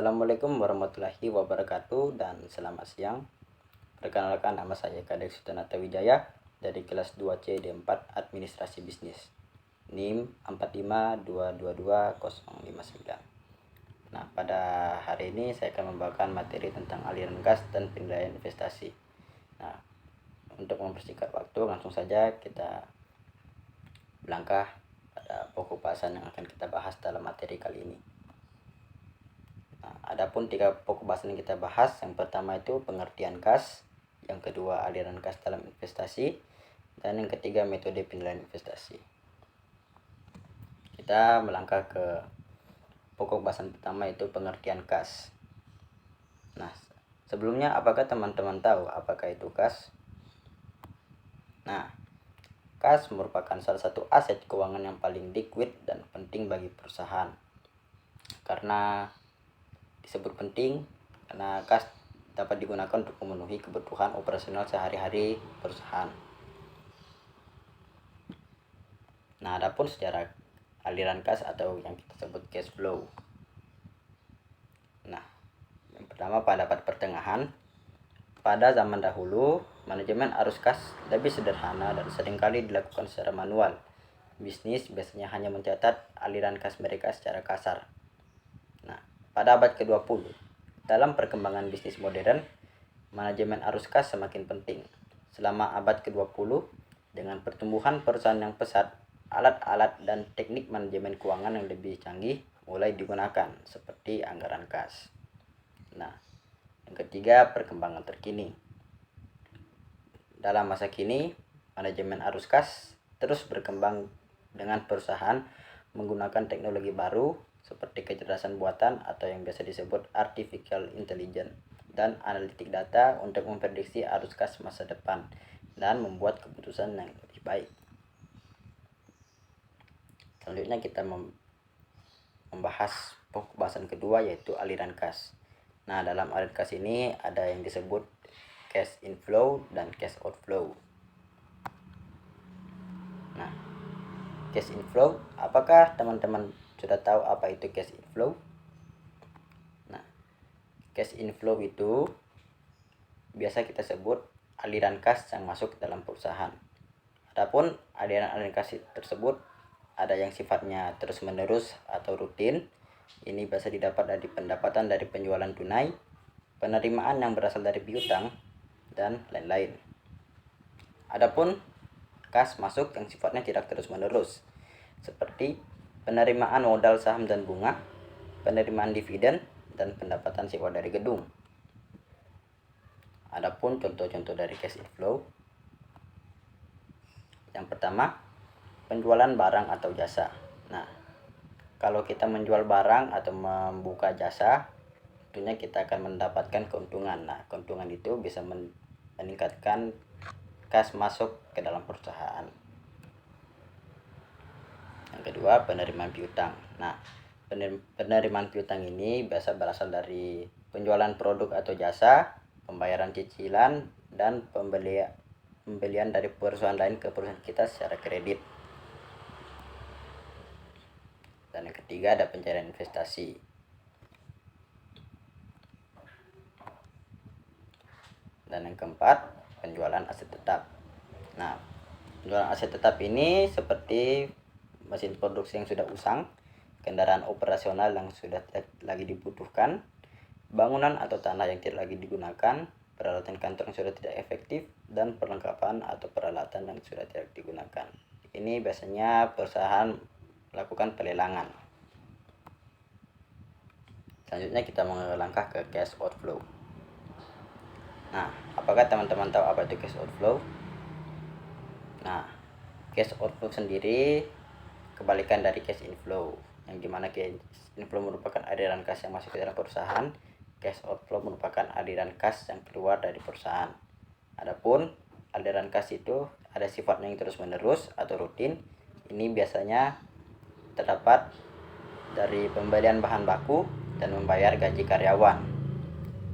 Assalamualaikum warahmatullahi wabarakatuh dan selamat siang. Perkenalkan, nama saya Kadek Sutanata Wijaya dari kelas 2C D4 Administrasi Bisnis. NIM 452222059. Nah, pada hari ini saya akan membawakan materi tentang aliran kas dan penilaian investasi. Nah, untuk mempersingkat waktu, langsung saja kita melangkah pada pokok bahasan yang akan kita bahas dalam materi kali ini. Nah, adapun 3 pokok bahasan yang kita bahas, yang pertama itu pengertian kas, yang kedua aliran kas dalam investasi, dan yang ketiga metode penilaian investasi. Kita melangkah ke pokok bahasan pertama, yaitu pengertian kas. Nah, sebelumnya apakah teman-teman tahu apakah itu kas? Nah, kas merupakan salah satu aset keuangan yang paling liquid dan penting bagi perusahaan. Karena disebut penting karena kas dapat digunakan untuk memenuhi kebutuhan operasional sehari-hari perusahaan. Nah, adapun secara aliran kas atau yang kita sebut cash flow. Nah, yang pertama, pada abad pertengahan, pada zaman dahulu manajemen arus kas lebih sederhana dan seringkali dilakukan secara manual. Bisnis biasanya hanya mencatat aliran kas mereka secara kasar. Nah, pada abad ke-20, dalam perkembangan bisnis modern, manajemen arus kas semakin penting. Selama abad ke-20, dengan pertumbuhan perusahaan yang pesat, alat-alat dan teknik manajemen keuangan yang lebih canggih mulai digunakan, seperti anggaran kas. Nah, yang ketiga, perkembangan terkini. Dalam masa kini, manajemen arus kas terus berkembang dengan perusahaan menggunakan teknologi baru seperti kecerdasan buatan atau yang biasa disebut artificial intelligence dan analitik data untuk memprediksi arus kas masa depan dan membuat keputusan yang lebih baik. Selanjutnya kita membahas pokok bahasan kedua, yaitu aliran kas. Nah, dalam aliran kas ini ada yang disebut cash inflow dan cash outflow. Nah, cash inflow, apakah teman-teman sudah tahu apa itu cash inflow? Nah, cash inflow itu biasa kita sebut aliran kas yang masuk dalam perusahaan. Adapun aliran kas tersebut ada yang sifatnya terus-menerus atau rutin. Ini biasa didapat dari pendapatan dari penjualan tunai, penerimaan yang berasal dari piutang, dan lain-lain. Adapun kas masuk yang sifatnya tidak terus-menerus, seperti penerimaan modal saham dan bunga, penerimaan dividen, dan pendapatan sewa dari gedung. Adapun contoh-contoh dari cash inflow, yang pertama, penjualan barang atau jasa. Nah, kalau kita menjual barang atau membuka jasa, tentunya kita akan mendapatkan keuntungan. Nah, keuntungan itu bisa meningkatkan kas masuk ke dalam perusahaan. Yang kedua, penerimaan piutang. Nah, penerimaan piutang ini biasa berasal dari penjualan produk atau jasa, pembayaran cicilan, dan pembelian dari perusahaan lain ke perusahaan kita secara kredit. Dan yang ketiga, ada pencairan investasi. Dan yang keempat, penjualan aset tetap. Nah, penjualan aset tetap ini seperti mesin produksi yang sudah usang, kendaraan operasional yang sudah tidak lagi dibutuhkan, bangunan atau tanah yang tidak lagi digunakan, peralatan kantor yang sudah tidak efektif, dan perlengkapan atau peralatan yang sudah tidak digunakan. Ini biasanya perusahaan melakukan pelelangan. Selanjutnya kita melangkah ke cash outflow. Nah, apakah teman-teman tahu apa itu cash outflow? Nah, cash outflow sendiri kebalikan dari cash inflow, yang dimana cash inflow merupakan aliran kas yang masuk ke dalam perusahaan, cash outflow merupakan aliran kas yang keluar dari perusahaan. Adapun aliran kas itu ada sifatnya yang terus-menerus atau rutin. Ini biasanya terdapat dari pembelian bahan baku dan membayar gaji karyawan.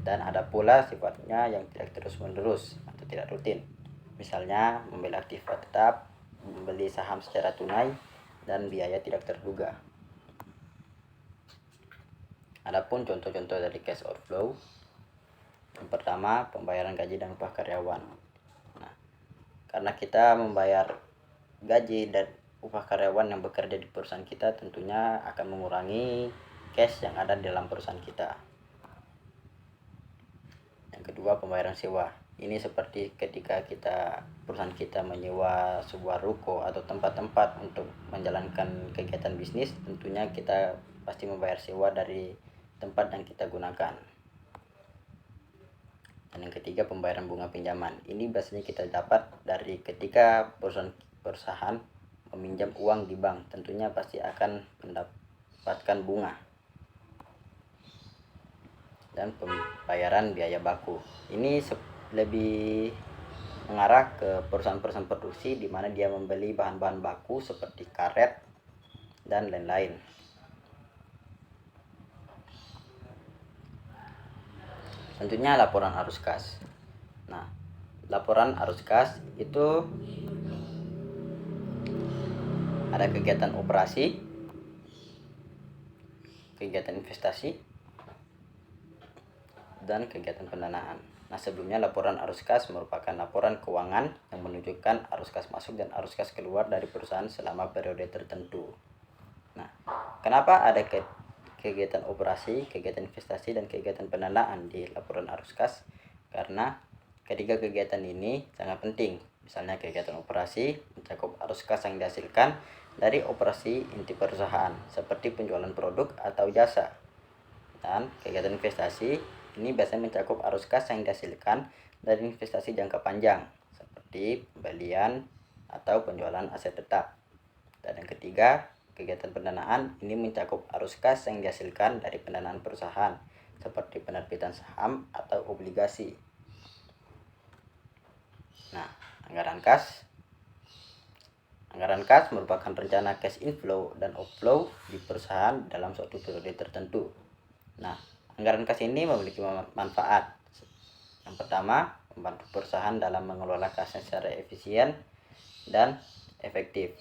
Dan ada pula sifatnya yang tidak terus-menerus atau tidak rutin. Misalnya membeli aktiva tetap, membeli saham secara tunai, dan biaya tidak terduga. Adapun contoh-contoh dari cash outflow, yang pertama pembayaran gaji dan upah karyawan. Nah, karena kita membayar gaji dan upah karyawan yang bekerja di perusahaan kita, tentunya akan mengurangi cash yang ada di dalam perusahaan kita. Yang kedua, pembayaran sewa. Ini seperti ketika perusahaan kita menyewa sebuah ruko atau tempat-tempat untuk menjalankan kegiatan bisnis, tentunya kita pasti membayar sewa dari tempat yang kita gunakan. Dan yang ketiga, pembayaran bunga pinjaman. Ini biasanya kita dapat dari ketika perusahaan meminjam uang di bank, tentunya pasti akan mendapatkan bunga. Dan pembayaran biaya baku, ini lebih mengarah ke perusahaan-perusahaan produksi di mana dia membeli bahan-bahan baku seperti karet dan lain-lain. Tentunya laporan arus kas. Nah, laporan arus kas itu ada kegiatan operasi, kegiatan investasi, dan kegiatan pendanaan. Nah, sebelumnya laporan arus kas merupakan laporan keuangan yang menunjukkan arus kas masuk dan arus kas keluar dari perusahaan selama periode tertentu. Nah, kenapa ada kegiatan operasi, kegiatan investasi, dan kegiatan pendanaan di laporan arus kas? Karena ketiga kegiatan ini sangat penting. Misalnya kegiatan operasi mencakup arus kas yang dihasilkan dari operasi inti perusahaan seperti penjualan produk atau jasa. Dan kegiatan investasi ini biasanya mencakup arus kas yang dihasilkan dari investasi jangka panjang seperti pembelian atau penjualan aset tetap. Dan yang ketiga, kegiatan pendanaan ini mencakup arus kas yang dihasilkan dari pendanaan perusahaan seperti penerbitan saham atau obligasi. Nah, anggaran kas merupakan rencana cash inflow dan outflow di perusahaan dalam suatu periode tertentu. Nah, anggaran kas ini memiliki manfaat. Yang pertama, membantu perusahaan dalam mengelola kasnya secara efisien dan efektif.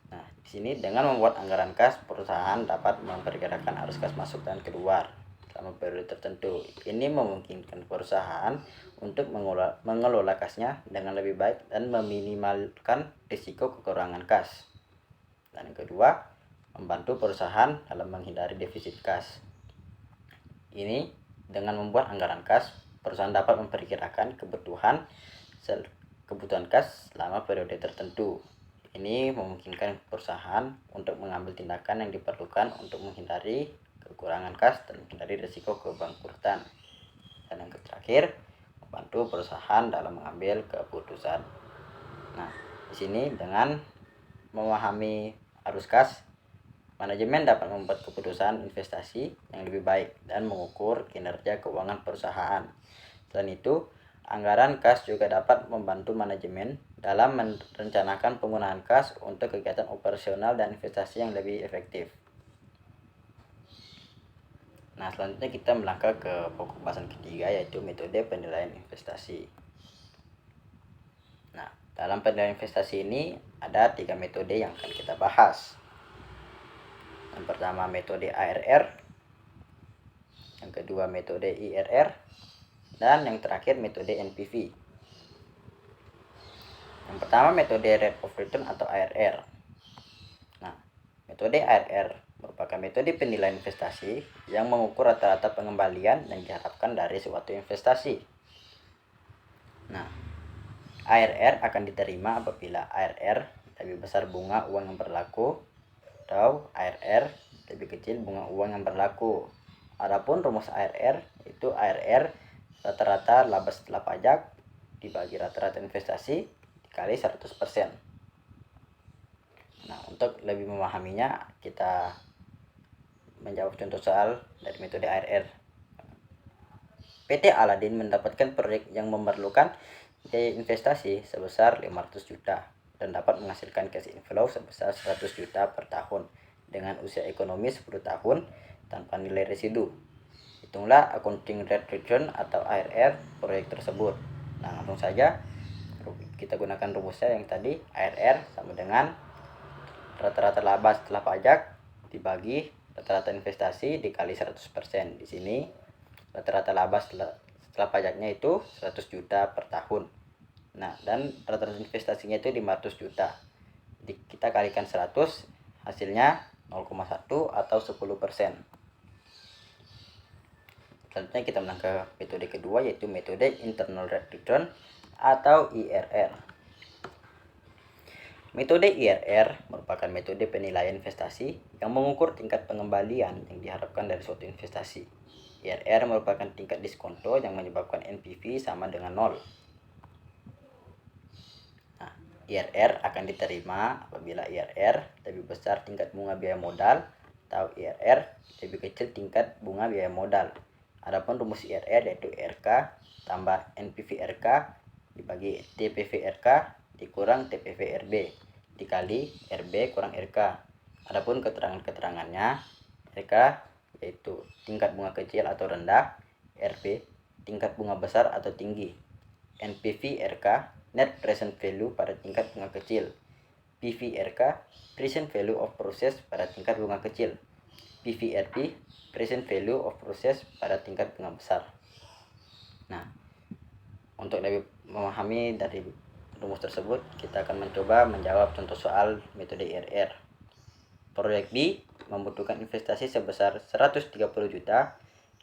Nah, di sini dengan membuat anggaran kas, perusahaan dapat memperkirakan arus kas masuk dan keluar selama periode tertentu. Ini memungkinkan perusahaan untuk mengelola kasnya dengan lebih baik dan meminimalkan risiko kekurangan kas. Dan yang kedua, membantu perusahaan dalam menghindari defisit kas. Ini dengan membuat anggaran kas, perusahaan dapat memperkirakan kebutuhan kas selama periode tertentu. Ini memungkinkan perusahaan untuk mengambil tindakan yang diperlukan untuk menghindari kekurangan kas dan menghindari risiko kebangkrutan. Dan yang terakhir, membantu perusahaan dalam mengambil keputusan. Nah, di sini dengan memahami arus kas, manajemen dapat membuat keputusan investasi yang lebih baik dan mengukur kinerja keuangan perusahaan. Selain itu, anggaran kas juga dapat membantu manajemen dalam merencanakan penggunaan kas untuk kegiatan operasional dan investasi yang lebih efektif. Nah, selanjutnya kita melangkah ke pokok bahasan ketiga, yaitu metode penilaian investasi. Nah, dalam penilaian investasi ini ada 3 metode yang akan kita bahas. Yang pertama metode ARR, yang kedua metode IRR, dan yang terakhir metode NPV. Yang pertama metode Rate of Return atau ARR. Nah, metode ARR merupakan metode penilaian investasi yang mengukur rata-rata pengembalian yang diharapkan dari suatu investasi. Nah, ARR akan diterima apabila ARR lebih besar bunga uang yang berlaku atau ARR lebih kecil bunga uang yang berlaku. Adapun rumus ARR itu ARR rata-rata laba setelah pajak dibagi rata-rata investasi dikali 100%. Nah, untuk lebih memahaminya kita menjawab contoh soal dari metode ARR. PT Aladin mendapatkan proyek yang memerlukan biaya investasi sebesar 500 juta dan dapat menghasilkan cash inflow sebesar 100 juta per tahun dengan usia ekonomi 10 tahun tanpa nilai residu. Hitunglah accounting rate return atau ARR proyek tersebut. Nah, langsung saja kita gunakan rumusnya yang tadi. ARR sama dengan rata-rata laba setelah pajak dibagi rata-rata investasi dikali 100%. Di sini rata-rata laba setelah pajaknya itu 100 juta per tahun. Nah, dan rata-rata investasinya itu 500 juta. Jadi kita kalikan 100, hasilnya 0,1 atau 10%. Selanjutnya kita menang ke metode kedua, yaitu metode internal rate return atau IRR. Metode IRR merupakan metode penilaian investasi yang mengukur tingkat pengembalian yang diharapkan dari suatu investasi. IRR merupakan tingkat diskonto yang menyebabkan NPV sama dengan 0. Nah, IRR akan diterima apabila IRR lebih besar tingkat bunga biaya modal atau IRR lebih kecil tingkat bunga biaya modal. Adapun rumus IRR yaitu RK tambah NPV RK dibagi TPV RK dikurang TPV RB dikali RB kurang RK. Adapun keterangan-keterangannya, RK yaitu tingkat bunga kecil atau rendah, RB tingkat bunga besar atau tinggi, NPV RK net present value pada tingkat bunga kecil, PV RK present value of process pada tingkat bunga kecil, PVRP present value of process pada tingkat bunga besar. Nah, untuk lebih memahami dari rumus tersebut, kita akan mencoba menjawab contoh soal metode IRR. Proyek B membutuhkan investasi sebesar 130 juta,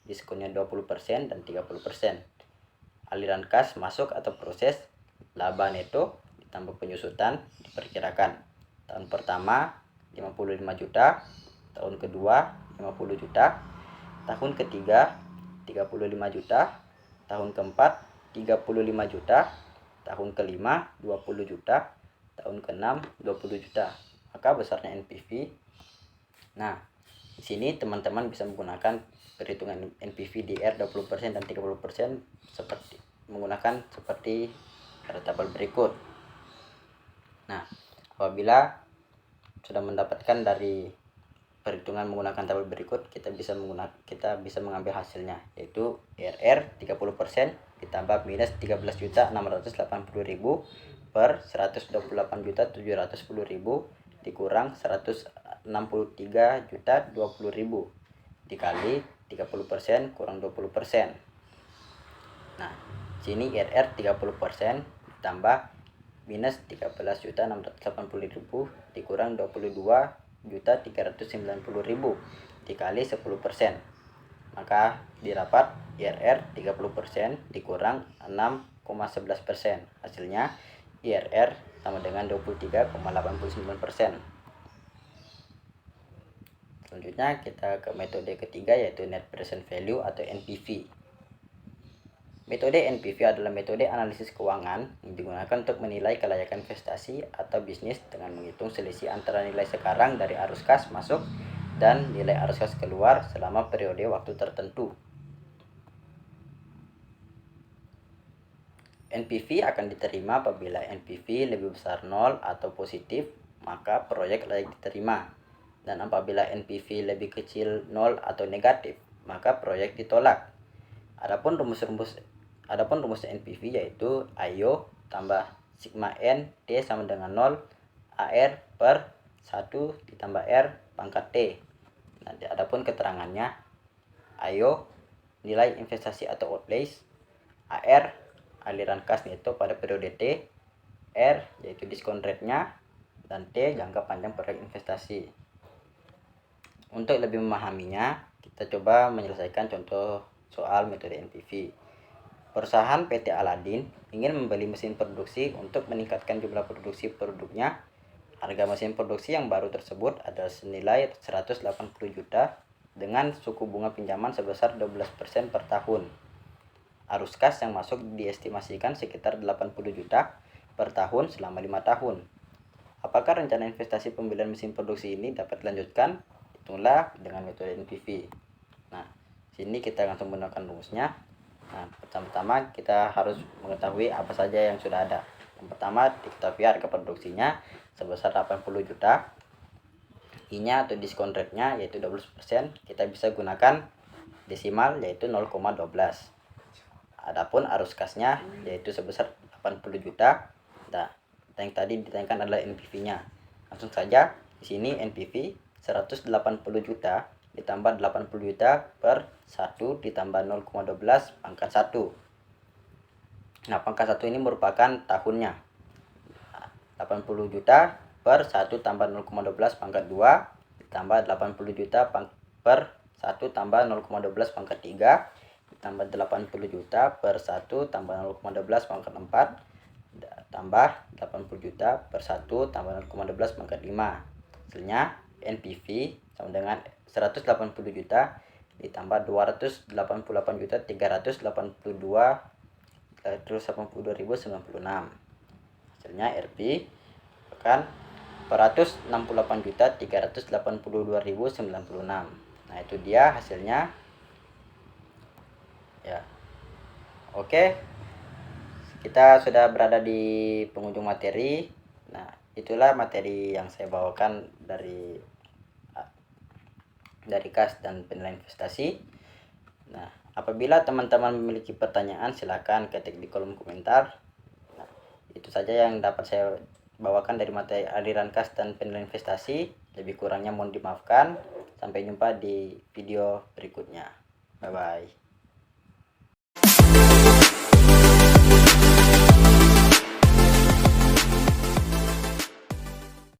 diskonnya 20% dan 30%. Aliran kas masuk atau proses, laba neto ditambah penyusutan diperkirakan. Tahun pertama 55 juta, tahun kedua 50 juta, tahun ketiga 35 juta, tahun keempat 35 juta, tahun kelima 20 juta, tahun keenam 20 juta. Maka besarnya NPV. Nah, di sini teman-teman bisa menggunakan perhitungan NPV DR 20% dan 30% seperti pada tabel berikut. Nah, apabila sudah mendapatkan dari perhitungan menggunakan tabel berikut, kita bisa mengambil hasilnya, yaitu IRR 30% ditambah minus 13.680.000 per 128.710.000 dikurang 163.020.000 dikali 30% kurang 20%. Nah, sini IRR 30% ditambah minus 13.680.000 dikurang 22.390.000 dikali 10%. Maka didapat IRR 30% dikurang 6,11%. Hasilnya IRR sama dengan 23,89%. Selanjutnya kita ke metode ketiga, yaitu net present value atau NPV. Metode NPV adalah metode analisis keuangan yang digunakan untuk menilai kelayakan investasi atau bisnis dengan menghitung selisih antara nilai sekarang dari arus kas masuk dan nilai arus kas keluar selama periode waktu tertentu. NPV akan diterima apabila NPV lebih besar 0 atau positif, maka proyek layak diterima. Dan apabila NPV lebih kecil 0 atau negatif, maka proyek ditolak. Adapun rumus NPV yaitu IO tambah sigma N T sama dengan 0 AR per 1 ditambah R pangkat T. Nah, adapun keterangannya, IO nilai investasi atau outlays, AR aliran kas neto pada periode T, R yaitu diskon rate-nya, dan T jangka panjang proyek investasi. Untuk lebih memahaminya, kita coba menyelesaikan contoh soal metode NPV. Perusahaan PT Aladin ingin membeli mesin produksi untuk meningkatkan jumlah produksi produknya. Harga mesin produksi yang baru tersebut adalah senilai 180 juta dengan suku bunga pinjaman sebesar 12% per tahun. Arus kas yang masuk diestimasikan sekitar 80 juta per tahun selama 5 tahun. Apakah rencana investasi pembelian mesin produksi ini dapat dilanjutkan? Hitunglah dengan metode NPV. Nah, sini kita langsung menggunakan rumusnya. Nah, pertama-tama kita harus mengetahui apa saja yang sudah ada. Yang pertama, diketahui harga produksinya sebesar 80 juta. I-nya atau diskon rate-nya yaitu 12%. Kita bisa gunakan desimal yaitu 0,12. Adapun arus kasnya yaitu sebesar 80 juta. Nah, yang tadi ditanyakan adalah NPV-nya. Langsung saja di sini NPV 180 juta ditambah 80 juta per 1 ditambah 0,12 pangkat 1. Nah, pangkat 1 ini merupakan tahunnya. 80 juta per 1 tambah 0,12 pangkat 2 ditambah 80 juta per 1 tambah 0,12 pangkat 3 ditambah 80 juta per 1 tambah 0,12 pangkat 4 tambah 80 juta per 1 tambah 0,12 pangkat 5. Hasilnya NPV sama dengan 180 juta ditambah 288 juta 382.096. Hasilnya RP akan 468 juta 382.096. Nah, itu dia hasilnya ya. Oke, kita sudah berada di penghujung materi. Nah, itulah materi yang saya bawakan dari kas dan penilaian investasi. Nah, apabila teman-teman memiliki pertanyaan, silakan ketik di kolom komentar. Nah, itu saja yang dapat saya bawakan dari materi aliran kas dan penilaian investasi. Lebih kurangnya mohon dimaafkan. Sampai jumpa di video berikutnya. Bye bye.